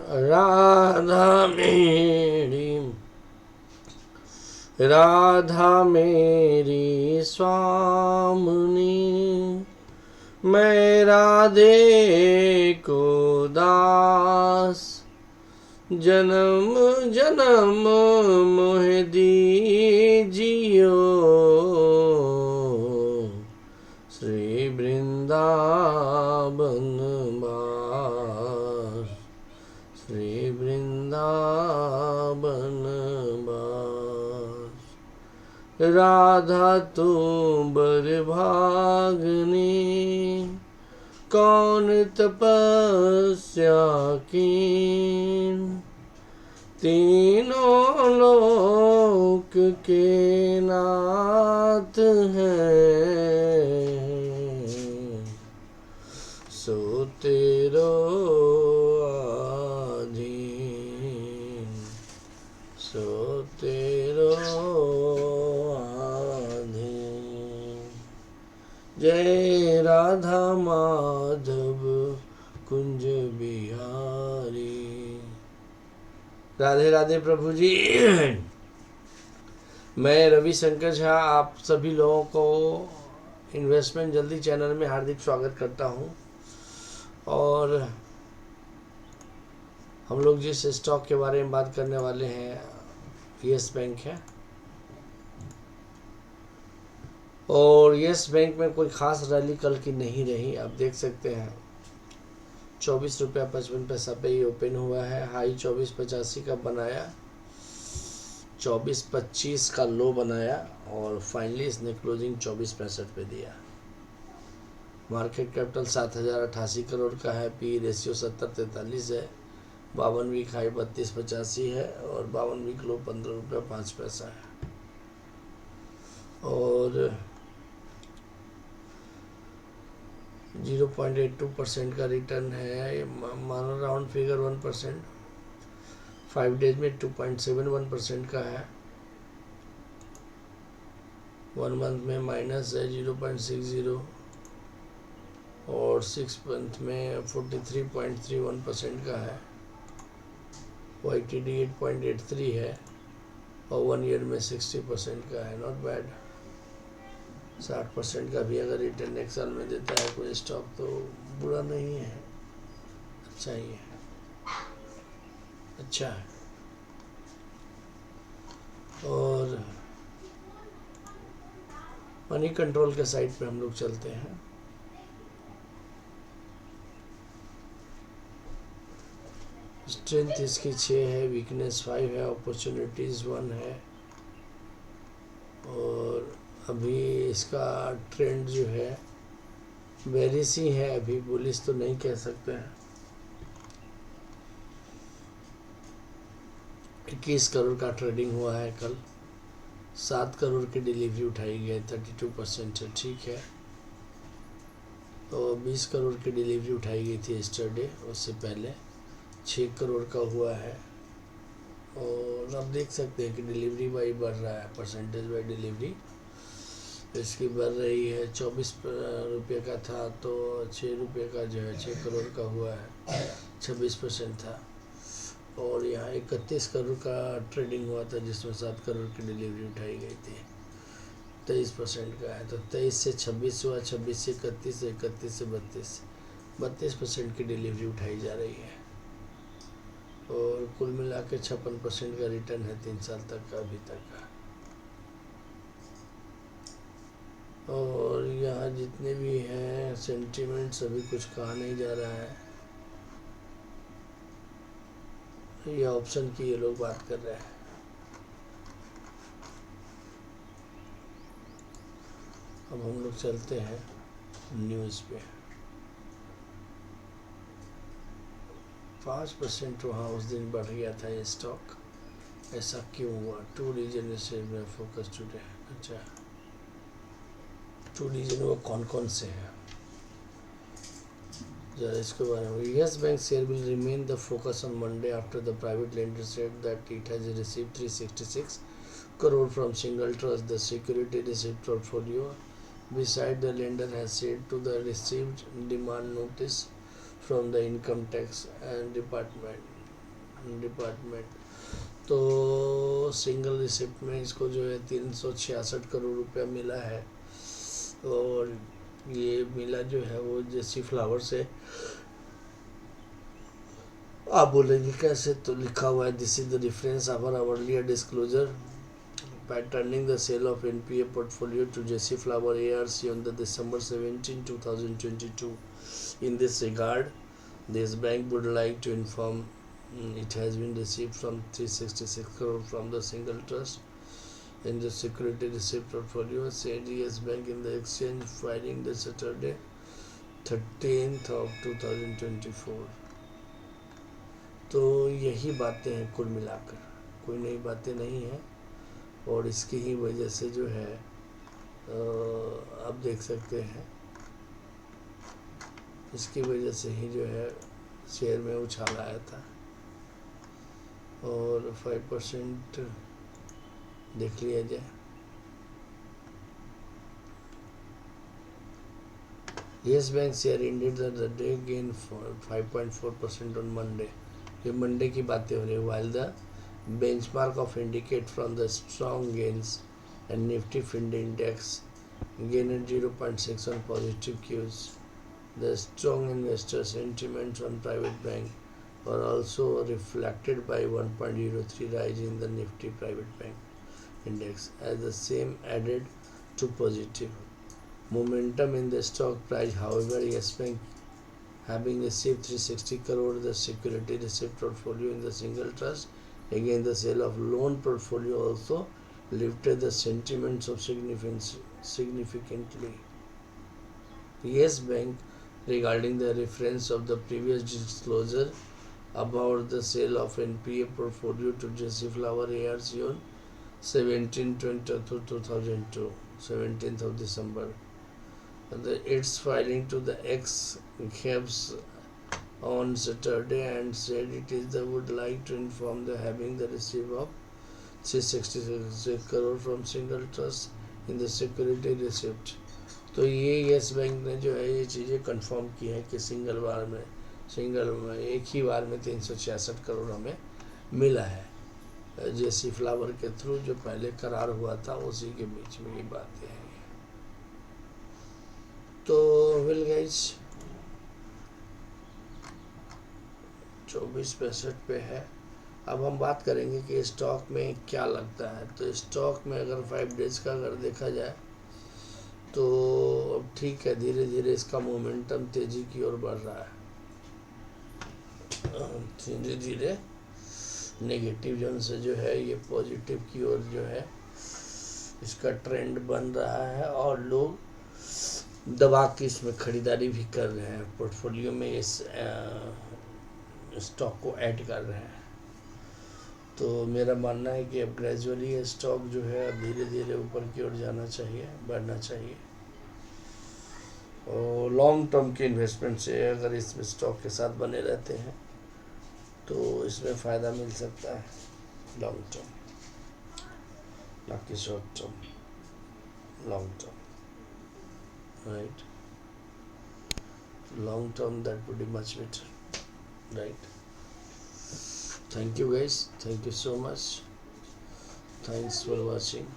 राधा मेरी स्वामिनी, मैं राधे को दास, जन्म जन्म मोह दीजियो, श्री वृंदावन बास, श्री वृंदावन बास। राधा तू बरभागनी, कौन तपस्या कीन, तीनों लोक के नाथ हैं, सो तेरो आधीन, सो तेरो आधीन। जय राधा माधव कुंज बिहारी। राधे राधे प्रभु जी। मैं रविशंकर झा आप सभी लोगों को इन्वेस्टमेंट जल्दी चैनल में हार्दिक स्वागत करता हूं। और हम लोग जिस स्टॉक के बारे में बात करने वाले हैं यस बैंक है। और यस बैंक में कोई खास रैली कल की नहीं रही, आप देख सकते हैं 24.55 पे ही ओपन हुआ है। हाई 24.85 का बनाया, 24.25 का लो बनाया और फाइनली इसने क्लोजिंग 24.65 पे दिया। मार्केट कैपिटल 7,088 करोड़ का है। पी रेशियो 70:43 है। 52 वीक हाई 32.85 है और 52 वीक लो 15 रुपये 5 पैसा है। और 0.82% का रिटर्न है। मानो राउंड फिगर 1%। 5 डेज में 2.71% का है। 1 मंथ में माइनस है 0.60 और 6 मंथ में 43.31% का है। YTD 8.83 है और 1 ईयर में 60% का है। Not bad. 60% का भी अगर रिटर्न एक साल में देता है कोई स्टॉक तो बुरा नहीं है, अच्छा ही है, अच्छा है। और मनी कंट्रोल के साइड पे हम लोग चलते हैं। स्ट्रेंथ इसकी 6 है, वीकनेस 5 है, अपॉर्चुनिटीज 1 है। और अभी इसका ट्रेंड जो है बेरिश ही है, अभी बुलिश तो नहीं कह सकते हैं। 21 करोड़ का ट्रेडिंग हुआ है कल। 7 करोड़ की डिलीवरी उठाई गई, 32% है, ठीक है। तो 20 करोड़ की डिलीवरी उठाई गई थी यस्टरडे, उससे पहले 6 करोड़ का हुआ है। और आप देख सकते हैं कि डिलीवरी बाई बढ़ रहा है, परसेंटेज बाई डिलीवरी इसकी बढ़ रही है। 24 रुपये का था तो 6 रुपये का जो है 6 करोड़ का हुआ है, 26% था। और यहाँ 31 करोड़ का ट्रेडिंग हुआ था जिसमें 7 करोड़ की डिलीवरी उठाई गई थी, 23% का है। तो 23 से 26 हुआ, 26 से 31, 31 से 32% की डिलीवरी उठाई जा रही है। और कुल मिला के 56% का रिटर्न है 3 साल तक का अभी तक का। और यहाँ जितने भी हैं सेंटीमेंट सभी कुछ कहा नहीं जा रहा है, ये ऑप्शन की ये लोग बात कर रहे हैं। अब हम लोग चलते हैं न्यूज़ पे। 5% वहाँ उस दिन बढ़ गया था ये स्टॉक, ऐसा क्यों हुआ? 2 रीजन से मैं फोकस टुडे। अच्छा, 2 रीजन वो कौन कौन से हैं जरा इसके बारे में। Yes bank share will remain the focus on Monday after the private lender said that it has received 366 crore from single trust the security receipt portfolio. Besides, the lender has said to the received demand notice from the income tax and department department. तो single receipt में इसको जो है 366 करोड़ रुपया मिला है। और ये मिला जो है वो जेसी फ्लावर से। आप बोलेंगे कैसे, तो लिखा हुआ है this is the difference our earlier disclosure by turning the sale of NPA portfolio to Jesse Flower ARC on the December 17, 2022. In this regard, this bank would like to inform it has been received from 366 crore from the single trust in the security receipt portfolio, said Yes Bank in the exchange filing the Saturday 13th of 2024. तो यही बातें हैं कुल मिलाकर, कोई नई बातें नहीं हैं। और इसकी ही वजह से जो है आप देख सकते हैं, इसकी वजह से ही जो है शेयर में उछाल आया था। और 5% देख लिया जाए। Yes bank share ended the day gain 5.4% on Monday. ये मंडे की बातें हो रही है। While the benchmark of indicate from the strong gains and Nifty FIND index gained 0.6 on positive cues. The strong investor sentiments on private bank were also reflected by 1.03 rise in the Nifty private bank index as the same added to positive momentum in the stock price. However, Yes Bank having received 360 crore the security receipt portfolio in the single trust. Again, the sale of loan portfolio also lifted the sentiments of significantly. Yes Bank, regarding the reference of the previous disclosure about the sale of NPA portfolio to Jesse Flower ARC on 17/20/2002, 17th of December. Its filing to the ex-CABS on Saturday and said it is the would like to inform the having the receipt of 366 crore from single trust in the security receipt. तो ये yes bank ने जो है ये चीज़ें confirm की हैं कि सिंगल में एक ही बार में 366 करोड़ हमें मिला है जेसी फ्लावर के थ्रू, जो पहले करार हुआ था उसी के बीच में ये बातें हैं। तो विल गाइस 24.65 पे है। अब हम बात करेंगे कि स्टॉक में क्या लगता है। तो स्टॉक में अगर 5 डेज का अगर देखा जाए तो अब ठीक है, धीरे धीरे इसका मोमेंटम तेज़ी की ओर बढ़ रहा है। धीरे धीरे नेगेटिव जोन से जो है ये पॉजिटिव की ओर जो है इसका ट्रेंड बन रहा है और लोग दबा के इसमें खरीदारी भी कर रहे हैं, पोर्टफोलियो में इस स्टॉक को ऐड कर रहे हैं। तो मेरा मानना है कि अब ग्रेजुअली ये स्टॉक जो है अब धीरे धीरे ऊपर की ओर जाना चाहिए, बढ़ना चाहिए। और लॉन्ग टर्म के इन्वेस्टमेंट से अगर इस स्टॉक के साथ बने रहते हैं तो इसमें फ़ायदा मिल सकता है लॉन्ग टर्म, ना कि short term, long term, right. Long term that would be much better, right. Thank you guys, thank you so much, thanks for watching.